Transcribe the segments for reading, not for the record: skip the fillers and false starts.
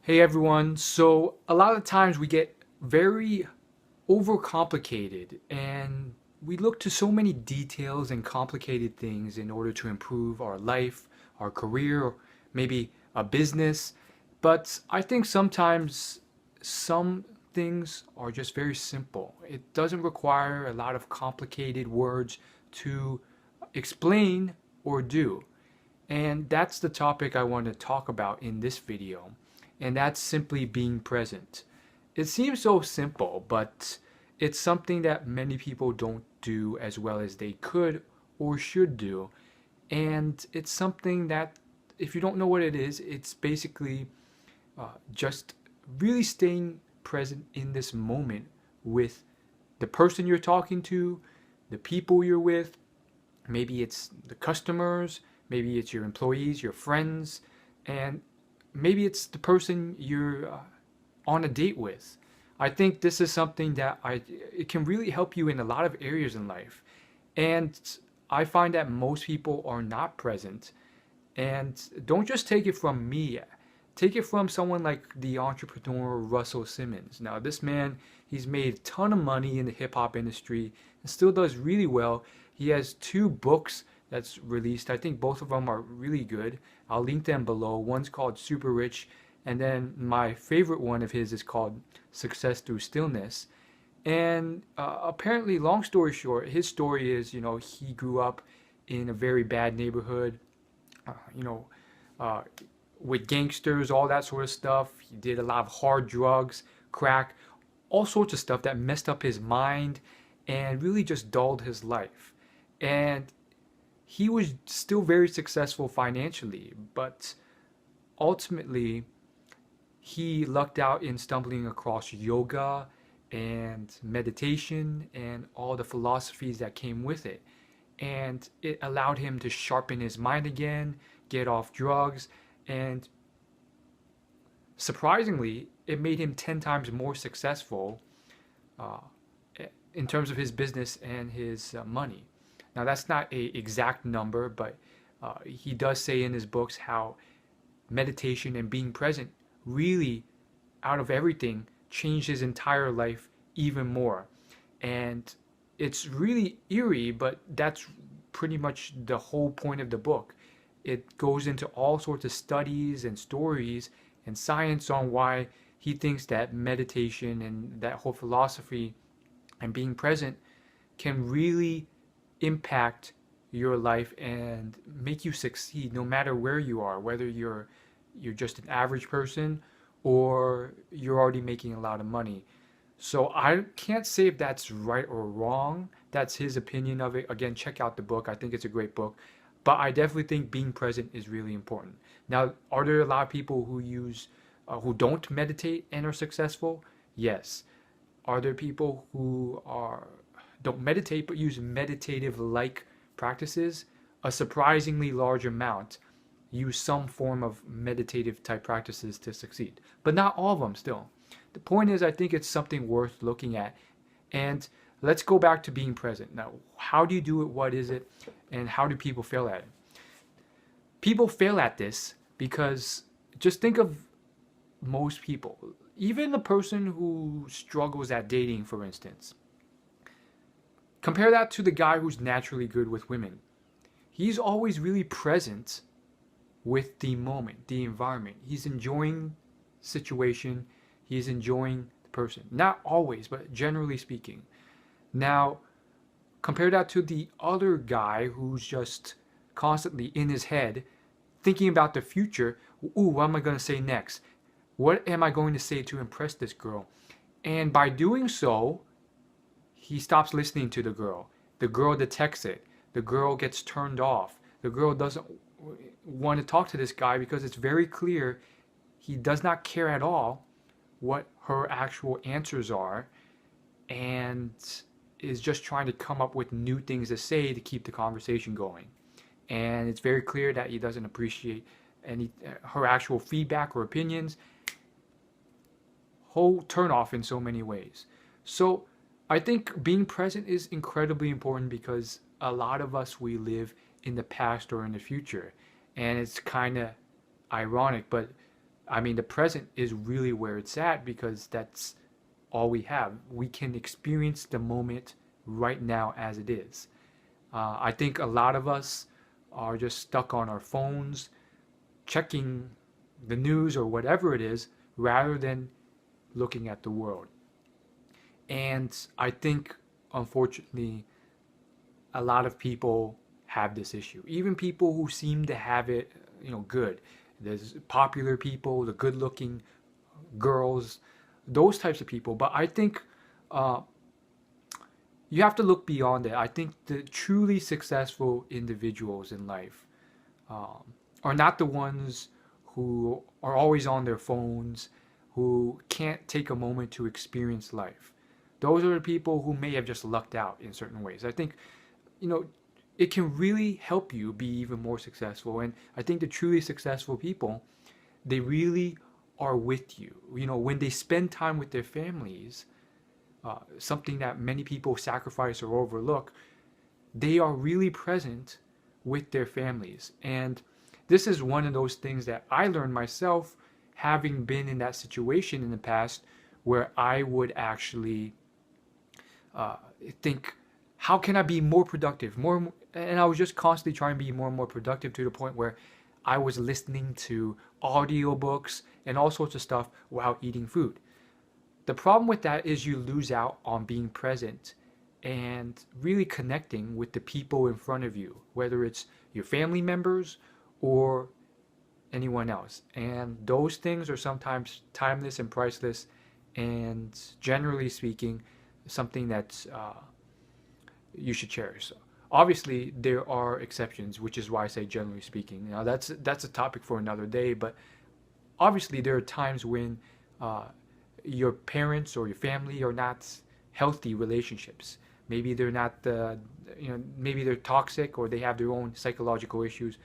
Hey everyone, so a lot of times we get very overcomplicated and we look to so many details and complicated things in order to improve our life, our career, or maybe a business. But I think sometimes some things are just very simple. It doesn't require a lot of complicated words to explain or do. And that's the topic I want to talk about in this video. And that's simply being present. It seems so simple, but it's something that many people don't do as well as they could or should do. And it's something that, if you don't know what it is, it's basically just really staying present in this moment with the person you're talking to, the people you're with. Maybe it's the customers, maybe it's your employees, your friends, and maybe it's the person you're on a date with. I think this is something that it can really help you in a lot of areas in life. And I find that most people are not present. And don't just take it from me. Take it from someone like the entrepreneur Russell Simmons. Now, this man, he's made a ton of money in the hip hop industry and still does really well. He has two books that's released. I think both of them are really good. I'll link them below. One's called Super Rich, and then my favorite one of his is called Success Through Stillness. And apparently, long story short, his story is, he grew up in a very bad neighborhood, uh, you know, uh, with gangsters, all that sort of stuff. He did a lot of hard drugs, crack, all sorts of stuff that messed up his mind and really just dulled his life. And he was still very successful financially, but ultimately he lucked out in stumbling across yoga and meditation and all the philosophies that came with it. And it allowed him to sharpen his mind again, get off drugs, and surprisingly, it made him 10 times more successful uh, in terms of his business and his money. Now, that's not a exact number, but he does say in his books how meditation and being present really, out of everything, changed his entire life even more. And it's really eerie, but that's pretty much the whole point of the book. It goes into all sorts of studies and stories and science on why he thinks that meditation and that whole philosophy and being present can really impact your life and make you succeed no matter where you are, whether you're just an average person or you're already making a lot of money. So I can't say if that's right or wrong. That's his opinion of it. Again, check out the book. I think it's a great book. But I definitely think being present is really important. Now, are there a lot of people who don't meditate and are successful? Yes. Are there people who don't meditate but use meditative like practices? A surprisingly large amount use some form of meditative type practices to succeed, but not all of them still. The point is, I think it's something worth looking at. And let's go back to being present. Now, how do you do it? What is it? And how do people fail at it? People fail at this because just think of most people, even the person who struggles at dating, for instance. Compare that to the guy who's naturally good with women. He's always really present with the moment, the environment. He's enjoying the situation. He's enjoying the person. Not always, but generally speaking. Now, compare that to the other guy who's just constantly in his head thinking about the future. Ooh, what am I going to say next? What am I going to say to impress this girl? And by doing so, he stops listening to the girl. The girl detects it. The girl gets turned off. The girl doesn't want to talk to this guy because it's very clear he does not care at all what her actual answers are and is just trying to come up with new things to say to keep the conversation going. And it's very clear that he doesn't appreciate her actual feedback or opinions. Whole turn off in so many ways. So I think being present is incredibly important because a lot of us, we live in the past or in the future. And it's kind of ironic, but I mean, the present is really where it's at because that's all we have. We can experience the moment right now as it is. I think a lot of us are just stuck on our phones, checking the news or whatever it is, rather than looking at the world. And I think, unfortunately, a lot of people have this issue. Even people who seem to have it, good. There's popular people, the good-looking girls, those types of people. But I think you have to look beyond it. I think the truly successful individuals in life are not the ones who are always on their phones, who can't take a moment to experience life. Those are the people who may have just lucked out in certain ways. I think, it can really help you be even more successful. And I think the truly successful people, they really are with you. When they spend time with their families, something that many people sacrifice or overlook, they are really present with their families. And this is one of those things that I learned myself, having been in that situation in the past, where I would actually think, how can I be more productive? And I was just constantly trying to be more and more productive, to the point where I was listening to audiobooks and all sorts of stuff while eating food. The problem with that is you lose out on being present and really connecting with the people in front of you, whether it's your family members or anyone else. And those things are sometimes timeless and priceless, and generally speaking, something that you should cherish. So obviously, there are exceptions, which is why I say generally speaking. Now, that's a topic for another day, but obviously there are times when your parents or your family are not healthy relationships. Maybe they're not, maybe they're toxic, or they have their own psychological issues,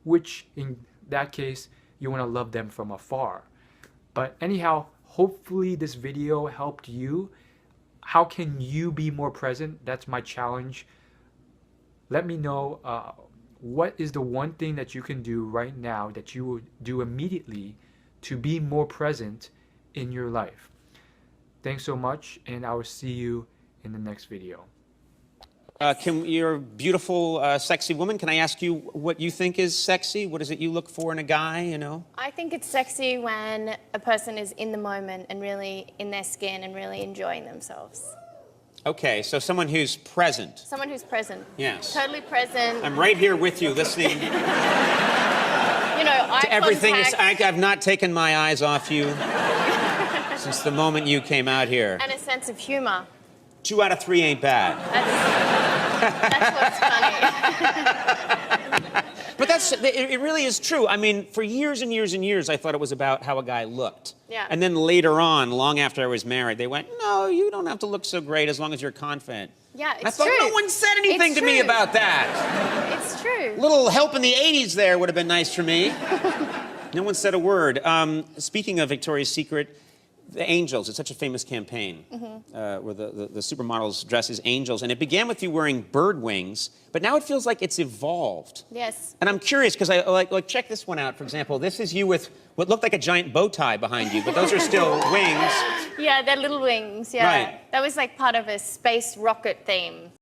which in that case, you want to love them from afar. But anyhow, hopefully this video helped you. How can you be more present? That's my challenge. Let me know what is the one thing that you can do right now that you would do immediately to be more present in your life. Thanks so much, and I will see you in the next video. You're a beautiful, sexy woman. Can I ask you what you think is sexy? What is it you look for in a guy, I think it's sexy when a person is in the moment and really in their skin and really enjoying themselves. Okay, so someone who's present. Someone who's present. Yes. Totally present. I'm right here with you, listening eye to everything. contact. I've not taken my eyes off you since the moment you came out here. And a sense of humor. 2 out of 3 ain't bad. That's what's funny. But it really is true. I mean, for years and years and years, I thought it was about how a guy looked. Yeah. And then later on, long after I was married, they went, no, you don't have to look so great as long as you're confident. Yeah, it's I thought true. no one said anything to me about that. It's true. A little help in the 80s there would have been nice for me. No one said a word. Speaking of Victoria's Secret, the angels, it's such a famous campaign where the supermodels dress as angels. And it began with you wearing bird wings, but now it feels like it's evolved. Yes. And I'm curious, because I like check this one out, for example. This is you with what looked like a giant bow tie behind you, but those are still wings. Yeah, they're little wings, yeah. Right. That was like part of a space rocket theme.